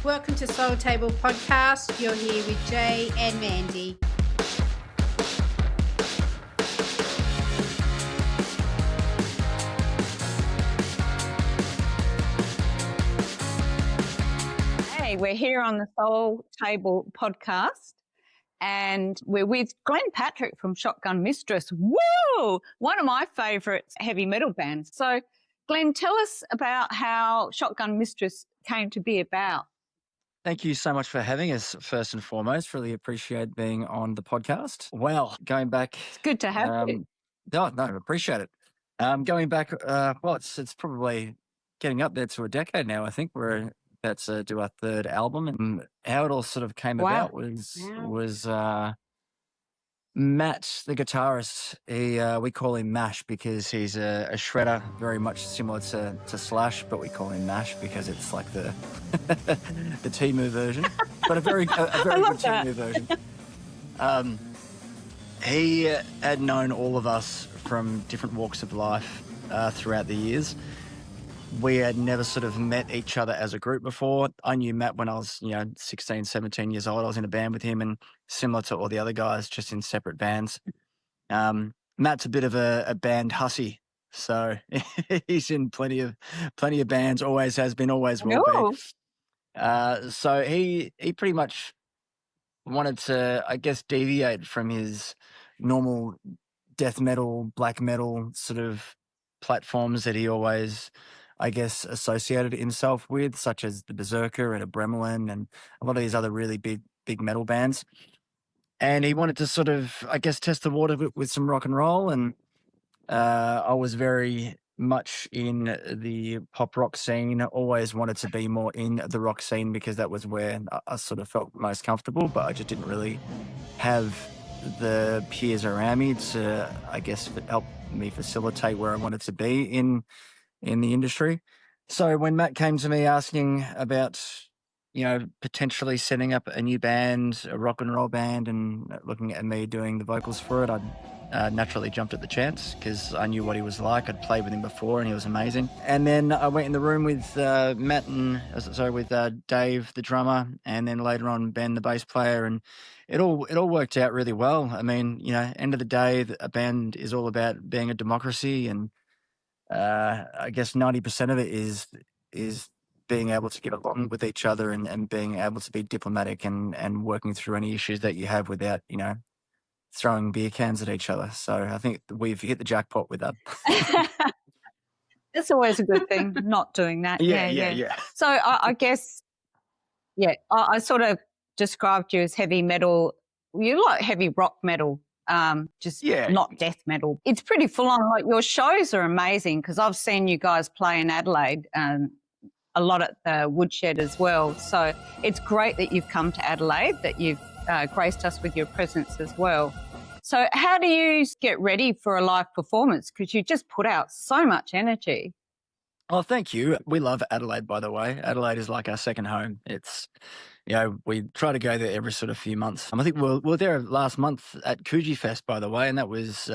Welcome to Soul Table Podcast. You're here with Jay and Mandy. Hey, we're here on the Soul Table Podcast and we're with Glenn Patrick from Shotgun Mistress. Woo! One of my favourite heavy metal bands. So, Glenn, tell us about how Shotgun Mistress came to be about. Thank you so much for having us, first and foremost. Really appreciate being on the podcast. Well, going back... It's good to have you. No, appreciate it. Going back, it's probably getting up there to a decade now, I think. We're about to do our third album. And how it all sort of came about was Matt, the guitarist. We call him Mash because he's a shredder, very much similar to Slash, but we call him Mash because it's like the the Temu version, but a very good Temu version. He had known all of us from different walks of life throughout the years. We had never sort of met each other as a group before. I knew Matt when I was, 16, 17 years old. I was in a band with him, and similar to all the other guys, just in separate bands. Matt's a bit of a band hussy, so he's in plenty of bands. Always has been, always will be. So he pretty much wanted to, I guess, deviate from his normal death metal, black metal sort of platforms that he always, I guess, associated himself with, such as the Berserker and a Bremelin and a lot of these other really big metal bands. And he wanted to sort of, I guess, test the water with some rock and roll. And I was very much in the pop rock scene. Always wanted to be more in the rock scene because that was where I sort of felt most comfortable, but I just didn't really have the peers around me to, I guess, help me facilitate where I wanted to be in the industry. So when Matt came to me asking about, potentially setting up a new band, a rock and roll band, and looking at me doing the vocals for it, I naturally jumped at the chance because I knew what he was like. I'd played with him before and he was amazing. And then I went in the room with with Dave, the drummer, and then later on Ben, the bass player, and it all worked out really well. I mean, end of the day, a band is all about being a democracy, and I guess 90% of it is being able to get along with each other and being able to be diplomatic and working through any issues that you have without, throwing beer cans at each other. So I think we've hit the jackpot with that. It's always a good thing, not doing that. Yeah. So I guess, I sort of described you as heavy metal. You like heavy rock metal. Not death metal. It's pretty full on. Like, your shows are amazing because I've seen you guys play in Adelaide a lot at the Woodshed as well. So it's great that you've come to Adelaide, that you've graced us with your presence as well. So how do you get ready for a live performance? Because you just put out so much energy. Oh, thank you. We love Adelaide, by the way. Adelaide is like our second home. It's, we try to go there every sort of few months. I think we were there last month at Queensrÿche Fest, by the way, and that was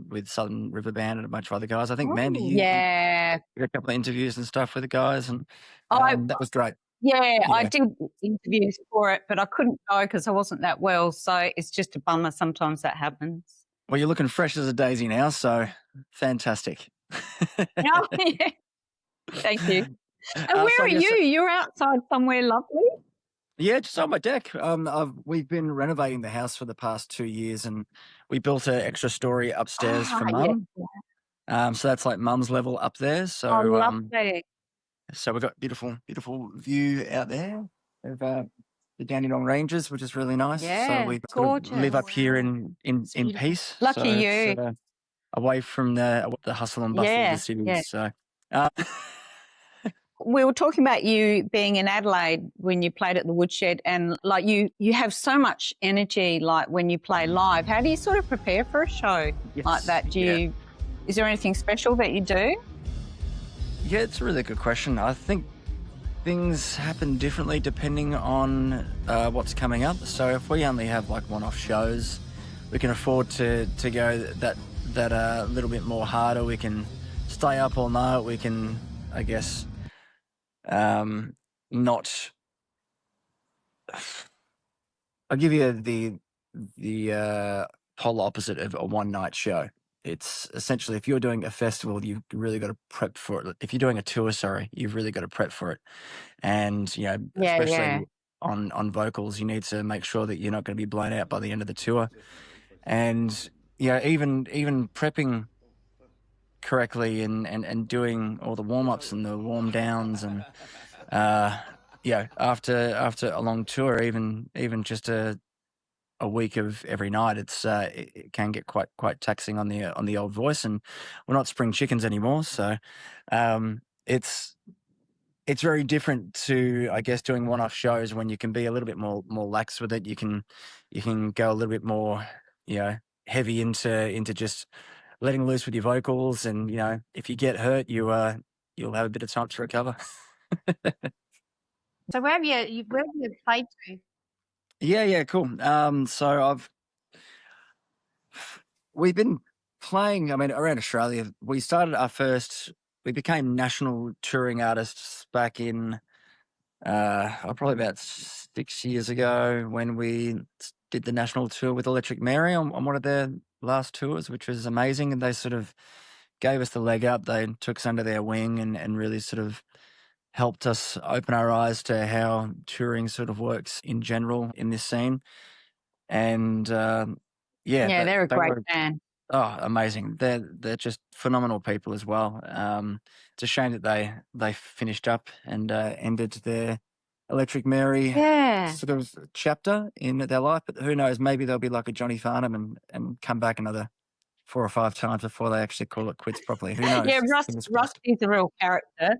with Southern River Band and a bunch of other guys. I think Mandy, you did a couple of interviews and stuff with the guys, and that was great. Yeah, I did interviews for it, but I couldn't go because I wasn't that well. So it's just a bummer sometimes that happens. Well, you're looking fresh as a daisy now, so fantastic. Oh, yeah. Thank you. And where are you? You're outside somewhere lovely? Yeah, just on my deck. We've been renovating the house for the past 2 years, and we built an extra story upstairs for Mum. Yeah. So that's like Mum's level up there. So lovely. So we've got beautiful view out there of the Dandenong Ranges, which is really nice. Yeah, so we gorgeous. Live up here in peace. Lucky you. Away from the hustle and bustle of the city. Yeah. So. We were talking about you being in Adelaide when you played at the Woodshed, and like you have so much energy. Like when you play live, how do you sort of prepare for a show like that? Is there anything special that you do? Yeah, it's a really good question. I think things happen differently depending on what's coming up. So if we only have like one-off shows, we can afford to go that little bit more harder. We can stay up all night. We can, I guess, not I'll give you the polar opposite of a one-night show. It's essentially, if you're doing a festival, you've really got to prep for it. If you're doing a tour, you've really got to prep for it. And, especially on vocals, you need to make sure that you're not going to be blown out by the end of the tour. And, even prepping correctly and doing all the warm-ups and the warm-downs and, after a long tour, even just a week of every night, it can get quite taxing on the old voice, and we're not spring chickens anymore. So it's very different to, I guess, doing one-off shows when you can be a little bit more lax with it. You can go a little bit more, heavy into just letting loose with your vocals, and if you get hurt, you'll have a bit of time to recover. So where have you played to? Yeah, cool. So we've been playing, around Australia. We became national touring artists back in, probably about 6 years ago, when we did the national tour with Electric Mary on one of their last tours, which was amazing. And they sort of gave us the leg up. They took us under their wing and really sort of helped us open our eyes to how touring sort of works in general in this scene. And they're a great band. Oh, amazing! They're just phenomenal people as well. It's a shame that they finished up and ended their Electric Mary sort of chapter in their life. But who knows? Maybe they'll be like a Johnny Farnham and come back another 4 or 5 times before they actually call it quits properly. Who knows? Yeah, Rusty's a real character.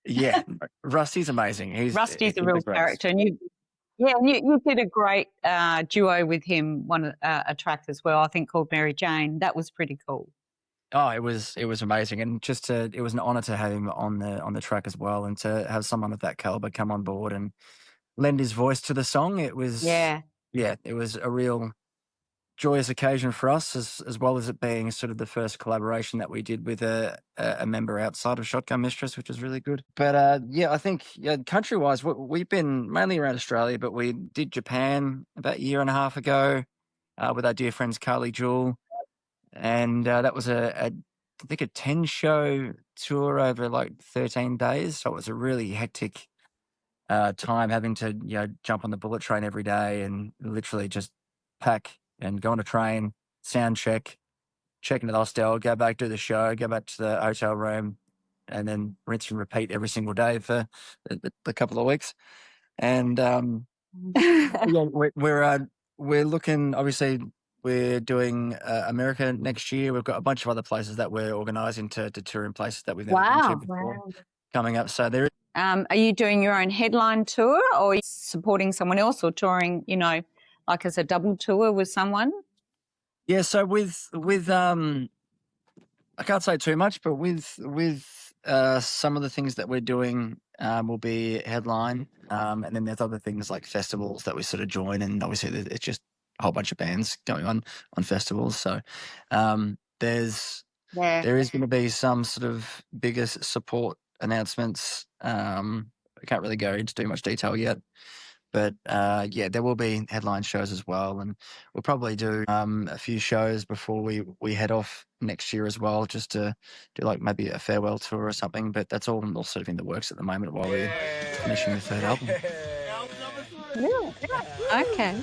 Yeah, Rusty's amazing. Rusty's a real character, and you did a great duo with him, a track as well, I think, called Mary Jane. That was pretty cool. Oh, it was amazing, and it was an honor to have him on the track as well, and to have someone of that caliber come on board and lend his voice to the song. It was it was a real joyous occasion for us, as well as it being sort of the first collaboration that we did with a member outside of Shotgun Mistress, which was really good. But I think country-wise, we've been mainly around Australia, but we did Japan about a year and a half ago with our dear friends Carly Jewell, and that was I think a 10-show tour over like 13 days. So it was a really hectic time, having to jump on the bullet train every day and literally just pack and go on a train, sound check into the hostel, go back, do the show, go back to the hotel room, and then rinse and repeat every single day for the couple of weeks. And we're looking, obviously, we're doing America next year. We've got a bunch of other places that we're organising to tour in places that we've never been to before coming up. So there. Are you doing your own headline tour, or are you supporting someone else, or touring, like as a double tour with someone? Yeah, so with I can't say too much, but with some of the things that we're doing will be headline, and then there's other things like festivals that we sort of join, and obviously it's just a whole bunch of bands going on festivals. So there is going to be some sort of bigger support announcements. I can't really go into too much detail yet. But there will be headline shows as well, and we'll probably do a few shows before we head off next year as well, just to do like maybe a farewell tour or something. But that's all sort of in the works at the moment while we're finishing the third album. Yeah. Okay.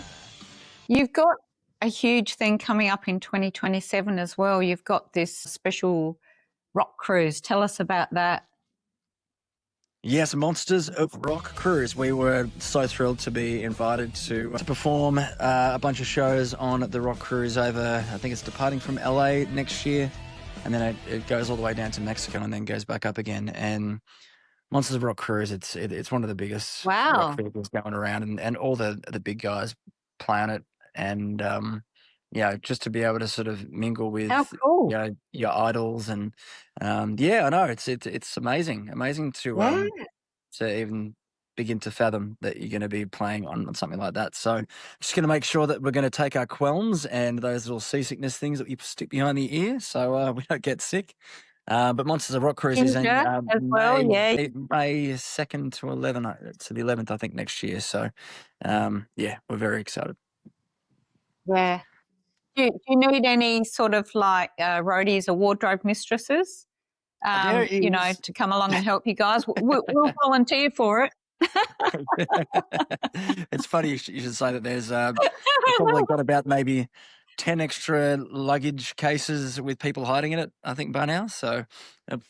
You've got a huge thing coming up in 2027 as well. You've got this special rock cruise. Tell us about that. Yes, Monsters of Rock Cruise. We were so thrilled to be invited to perform a bunch of shows on the Rock Cruise over, I think it's departing from LA next year, and then it goes all the way down to Mexico and then goes back up again. And Monsters of Rock Cruise, it's one of the biggest rock vehicles going around, and all the big guys play on it. And just to be able to sort of mingle with your idols, and I know it's amazing to even begin to fathom that you're going to be playing on something like that. So just going to make sure that we're going to take our quelms and those little seasickness things that you stick behind the ear, so we don't get sick. But Monsters of Rock Cruise is in as well, yeah. May 2nd to the 11th, I think, next year. So, we're very excited. Yeah. Do you need any sort of like roadies or wardrobe mistresses, to come along and help you guys? We'll volunteer for it. It's funny you should say that. There's probably got about maybe 10 extra luggage cases with people hiding in it, I think, by now. So maybe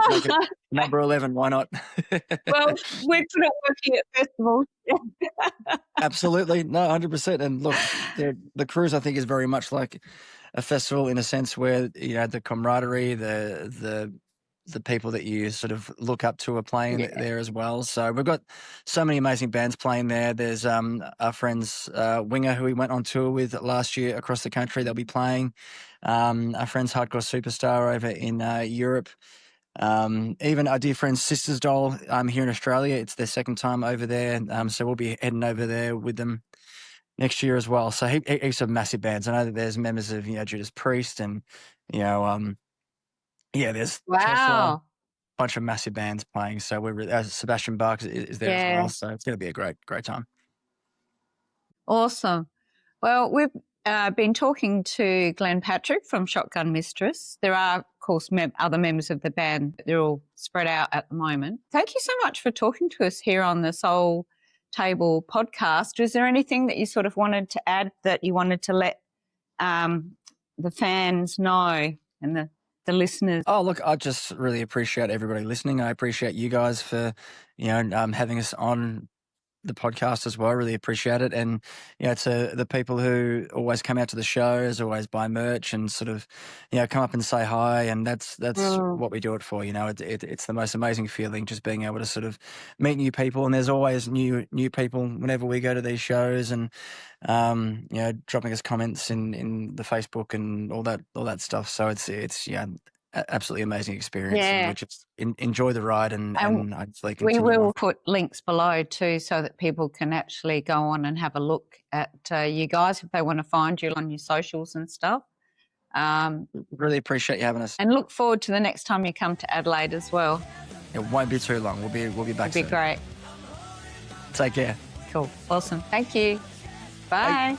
make it number 11. Why not? Well, we're good at working at festivals. Absolutely. No, 100%. And look, the cruise, I think, is very much like a festival in a sense where, the camaraderie, the people that you sort of look up to are playing there as well. So we've got so many amazing bands playing there. There's our friends Winger, who we went on tour with last year across the country. They'll be playing. Our friends Hardcore Superstar over in Europe. Even our dear friends Sisters Doll here in Australia. It's their second time over there. So we'll be heading over there with them next year as well. So heaps of massive bands. I know that there's members of Judas Priest and there's Tesla, bunch of massive bands playing. So we're Sebastian Bach is there as well. So it's going to be a great time. Awesome. Well, we've been talking to Glenn Patrick from Shotgun Mistress. There are, of course, other members of the band, but they're all spread out at the moment. Thank you so much for talking to us here on the Soul Table podcast. Is there anything that you sort of wanted to add that you wanted to let the fans know and the listeners? Oh, look, I just really appreciate everybody listening. I appreciate you guys for, having us on the podcast as well. I really appreciate it. And, to the people who always come out to the shows, always buy merch and sort of, come up and say hi. And that's what we do it for. It's the most amazing feeling, just being able to sort of meet new people. And there's always new people whenever we go to these shows and, dropping us comments in the Facebook and all that stuff. So it's absolutely amazing experience. Yeah. And we just enjoy the ride and hopefully continue. We will put links below too so that people can actually go on and have a look at you guys if they want to find you on your socials and stuff. Really appreciate you having us. And look forward to the next time you come to Adelaide as well. It won't be too long. We'll be back soon. It'll be great. Take care. Cool. Awesome. Thank you. Bye.